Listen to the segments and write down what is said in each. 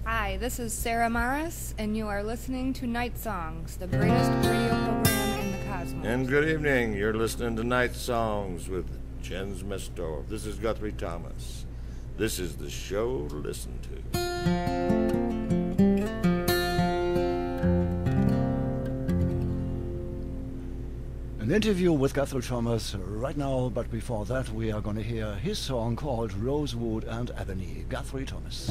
Hi, this is Sarah Morris, and you are listening to Night Songs, the greatest radio program in the cosmos. And good evening. You're listening to Night Songs with Jens Messtorff. This is Guthrie Thomas. This is the show to listen to. An interview with Guthrie Thomas right now, but before that we are going to hear his song called Rosewood and Ebony. Guthrie Thomas.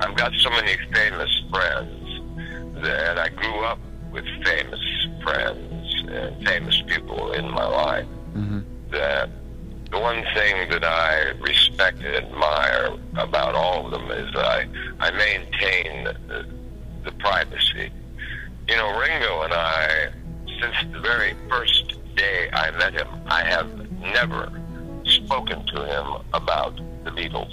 I've got so many famous friends that I grew up with famous friends and famous people in my life. Mm-hmm. That the one thing that I respect and admire about all of them is I maintain the privacy. You know, Ringo and I, since the very first day I met him, I have never spoken to him about the Beatles.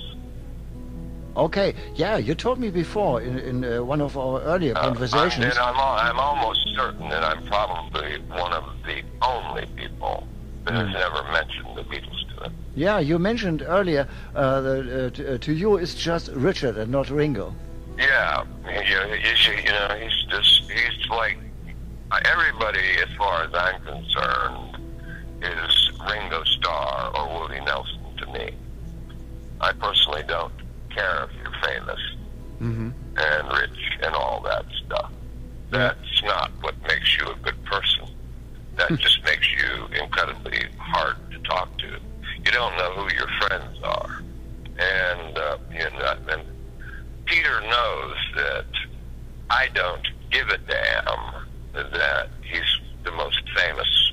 Okay, yeah, you told me before in one of our earlier conversations. And I'm almost certain that I'm probably one of the only people that has never mentioned the Beatles to him. Yeah, you mentioned earlier to you it's just Richard and not Ringo. Yeah, he's like, everybody as far as I'm concerned is Ringo Starr or Willie Nelson to me. I personally don't care if you're famous and rich and all that stuff. That's not what makes you a good person. That just makes you incredibly hard to talk to. You don't know who your friends are. And, and Peter knows that I don't give a damn that he's the most famous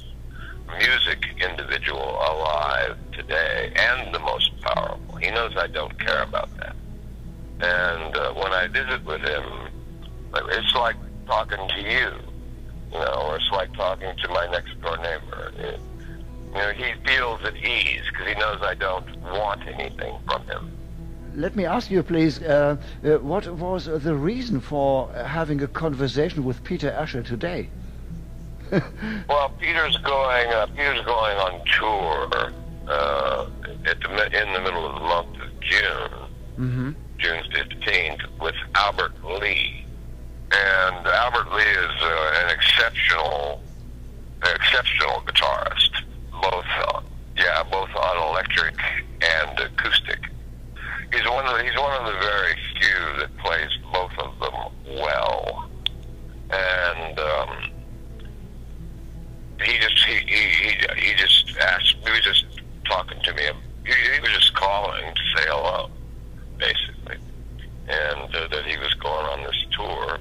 music individual alive today and the most powerful. He knows I don't care about that. And when I visit with him, it's like talking to you, or it's like talking to my next door neighbor. He feels at ease because he knows I don't want anything from him. Let me ask you, please, what was the reason for having a conversation with Peter Asher today? Well, Peter's going on tour in the middle of the month of June, June 15th, with Albert Lee. And Albert Lee is an exceptional guitarist, both on electric and acoustic. He's one of the very few that plays both of them well, and he just asked. He was just talking to me. He was just calling to say hello, basically, and that he was going on this tour,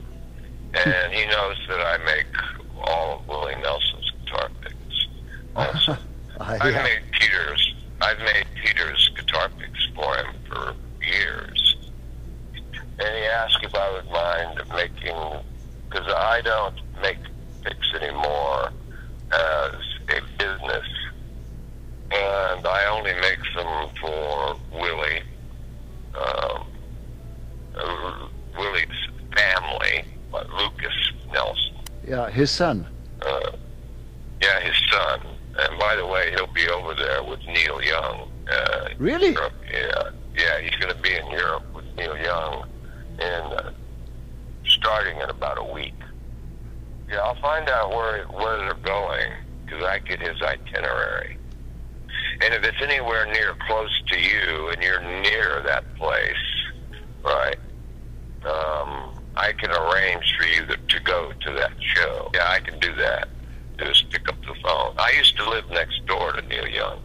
and he knows that I make all of Willie Nelson's guitar picks. Also, I've made Peter's guitar picks for him for years, and he asked if I would mind making, because I don't make picks anymore as a business, and I only make them for Willie, Willie's family, Lucas Nelson. Yeah, his son. Yeah, his son. And by the way, he'll be over there with Neil Young. Really? Europe. Yeah, he's going to be in Europe with Neil Young, and starting in about a week. Yeah, I'll find out where they're going, because I get his itinerary. And if it's anywhere near close to you, and you're near that place, right, I can arrange for you to go to that show. Yeah, I can do that. Just pick up the phone. I used to live next door to Neil Young.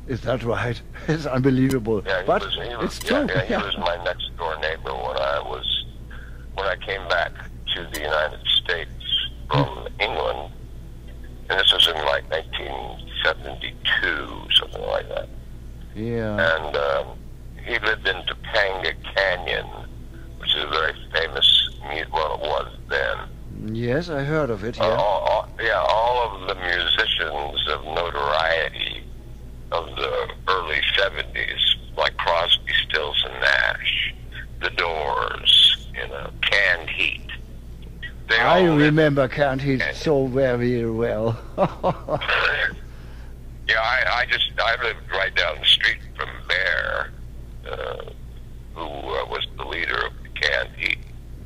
Is that right? It's unbelievable. Yeah, but it's true. Yeah, he was my next door neighbor when I came back to the United States from England, and this was in like 1972, something like that. Yeah. And he lived in Topanga Canyon, which is a very famous, well, it was then. Yes, I heard of it, yeah. All of the musicians of notoriety of the early 70s, like Crosby, Stills, and Nash, The Doors, Canned Heat. I remember Canned Heat so very well. Yeah, I lived right down the street from Bear, who was the leader of the Canned Heat.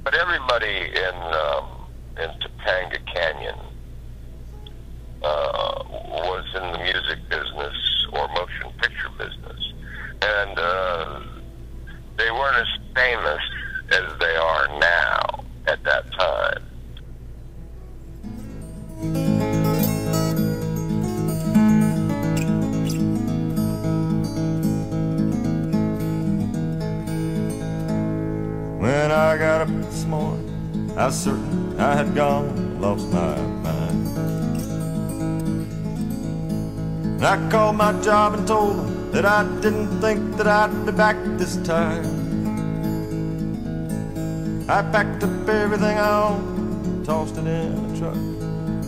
But everybody in Topanga Canyon was in the music business or motion picture business, and they weren't as famous as they are now at that time. When I got up this morning, I was certain I had gone, lost my mind. And I called my job and told them that I didn't think that I'd be back this time. I packed up everything I owned, tossed it in a truck.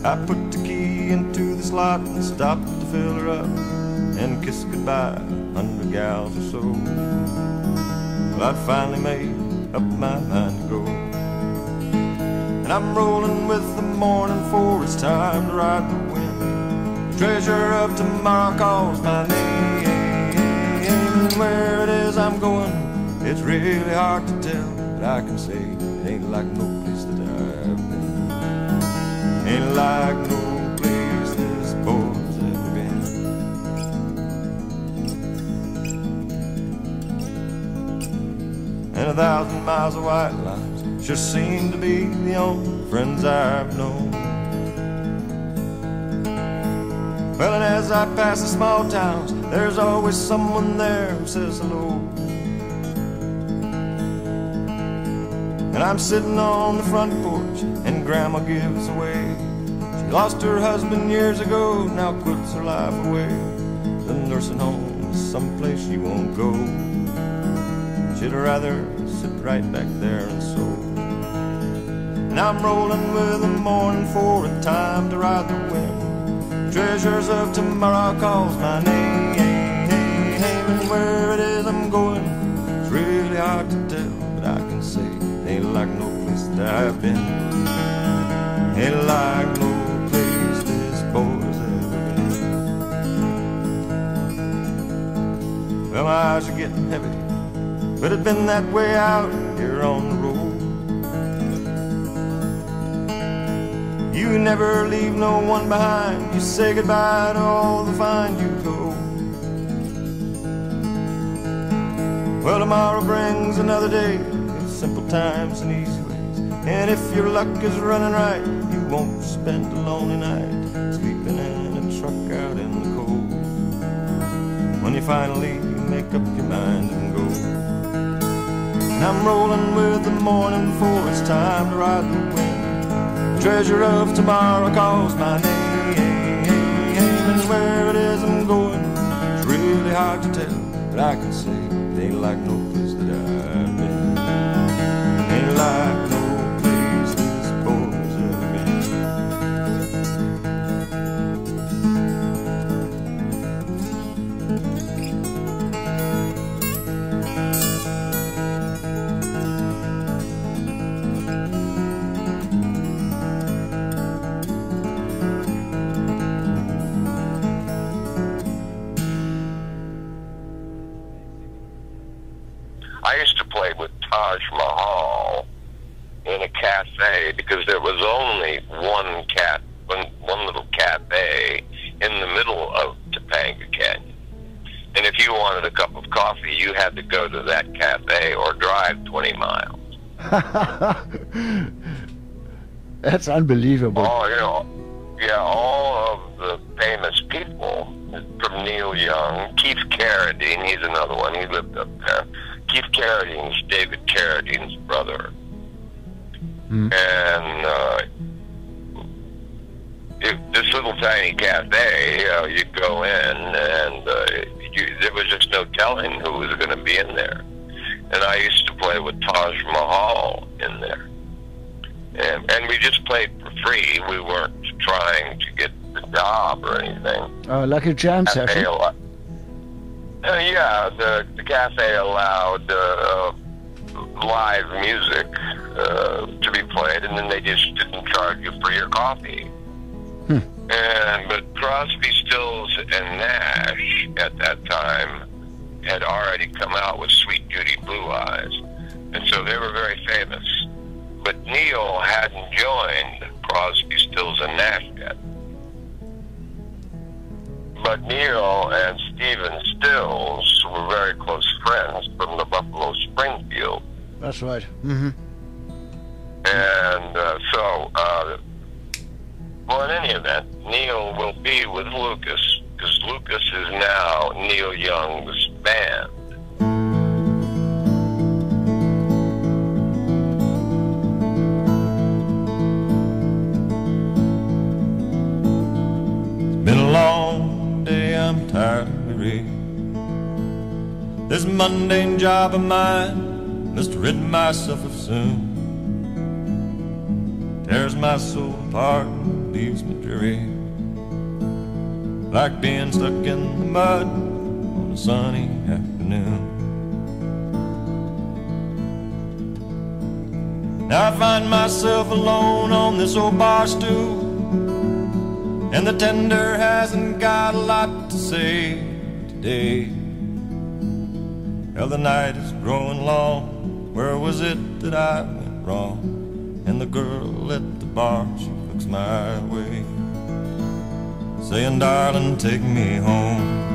I put the key into the slot and stopped to fill her up and kissed goodbye 100 gals or so. Well, I'd finally made up my mind to go. And I'm rolling with the morning, for it's time to ride the wind. Treasure of tomorrow calls my name, and where it is I'm going, it's really hard to tell. But I can say it ain't like no place that I've been. Ain't like no place this boy's ever been. And 1,000 miles of white lines sure seem to be the only friends I've known. Well, and as I pass the small towns, there's always someone there who says hello. And I'm sitting on the front porch, and Grandma gives away. She lost her husband years ago, now puts her life away. The nursing home is someplace she won't go. She'd rather sit right back there and sew. And I'm rolling with the morning, for a time to ride the wind. Treasures of tomorrow calls my name, and where it is I'm going, it's really hard to tell. But I can say it ain't like no place that I've been. Ain't like no place this boy's ever been. Well, my eyes are getting heavy, but it's been that way out here on the road. You never leave no one behind. You say goodbye to all the fine you go. Well, tomorrow brings another day of simple times and easy ways. And if your luck is running right, you won't spend a lonely night sleeping in a truck out in the cold. When you finally make up your mind and go. And I'm rolling with the morning, for it's time to ride the wind. Treasure of tomorrow calls my name, and where it is I'm going, it's really hard to tell. But I can say it ain't like no place that I've been. I used to play with Taj Mahal in a cafe because there was only one little cafe in the middle of Topanga Canyon. And if you wanted a cup of coffee, you had to go to that cafe or drive 20 miles. That's unbelievable. All of the famous people, from Neil Young, Keith Carradine, he's another one, he lived up there. Keith Carradine's David Carradine's brother. And this little tiny cafe, you'd go in, and there was just no telling who was going to be in there. And I used to play with Taj Mahal in there. And we just played for free. We weren't trying to get the job or anything. Like a jam session? The cafe allowed live music to be played, and then they just didn't charge you for your coffee. But Crosby, Stills, and Nash at that time had already come out with Sweet Judy Blue Eyes, and so they were very famous. But Neil hadn't joined Crosby, Stills, and Nash yet. But Neil and Stephen Stills were very close friends from the Buffalo Springfield. That's right. And well, in any event, Neil will be with Lucas, because Lucas is now Neil Young's band. It's been a long day, I'm tired and weary. This mundane job of mine must rid myself of soon. Tears my soul apart, leaves me dreary, like being stuck in the mud on a sunny afternoon. Now I find myself alone on this old bar stool, and the tender hasn't got a lot to say today. Well, the night is growing long, where was it that I went wrong? And the girl at the bar, she looks my way, saying, darling, take me home.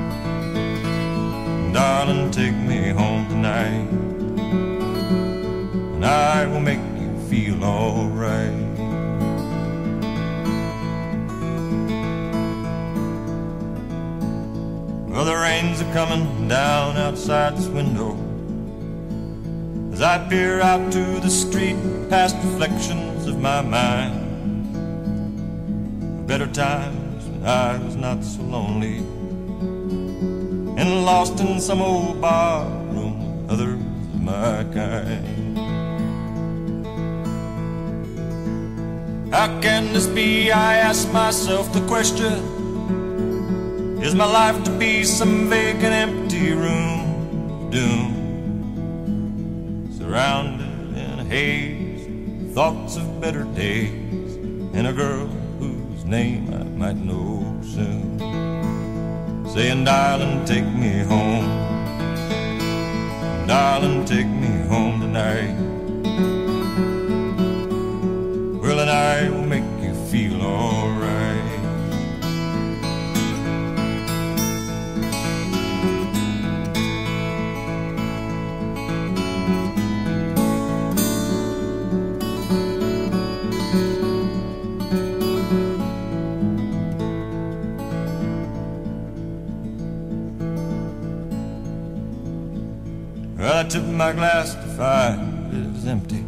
Darling, take me home tonight, and I will make you feel alright. Well, the rains are coming down outside this window as I peer out to the street, past reflections of my mind. Better times when I was not so lonely and lost in some old bar room with others of my kind. How can this be, I ask myself the question? Is my life to be some vacant, empty room of doom, surrounded in a haze, thoughts of better days, and a girl whose name I might know soon, saying, darling, take me home. Darling, take me home tonight. Well, and I will make you feel alright. Well, I tipped my glass to find it was empty.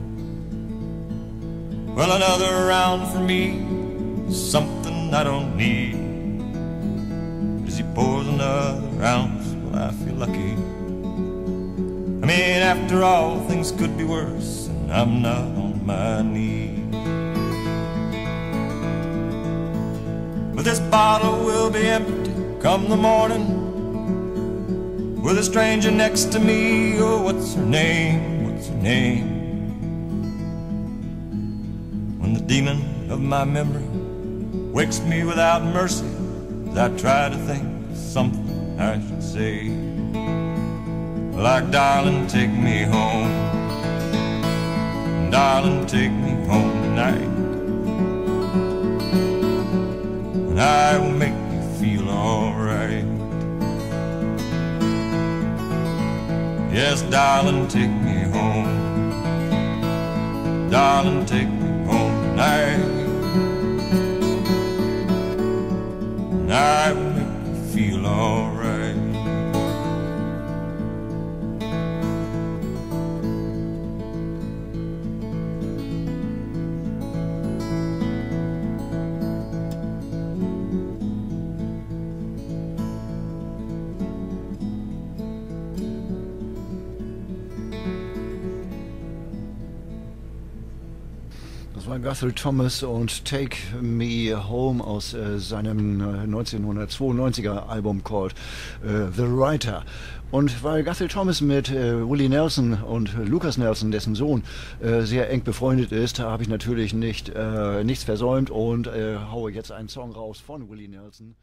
Well, another round for me is something I don't need. As he pours another ounce, well, I feel lucky. I mean, after all, things could be worse, and I'm not on my knees. But this bottle will be empty come the morning, with a stranger next to me. Oh, what's her name? What's her name? When the demon of my memory wakes me without mercy, as I try to think of something I should say. like darling, take me home. Darling, take me home tonight, and I will make you feel alright. Yes, darling, take me home. Darling, take me home tonight, and I will make you feel alright. Das war Guthrie Thomas und Take Me Home aus seinem 1992er Album called The Writer. Und weil Guthrie Thomas mit Willie Nelson und Lucas Nelson, dessen Sohn, sehr eng befreundet ist, habe ich natürlich nichts versäumt und haue jetzt einen Song raus von Willie Nelson.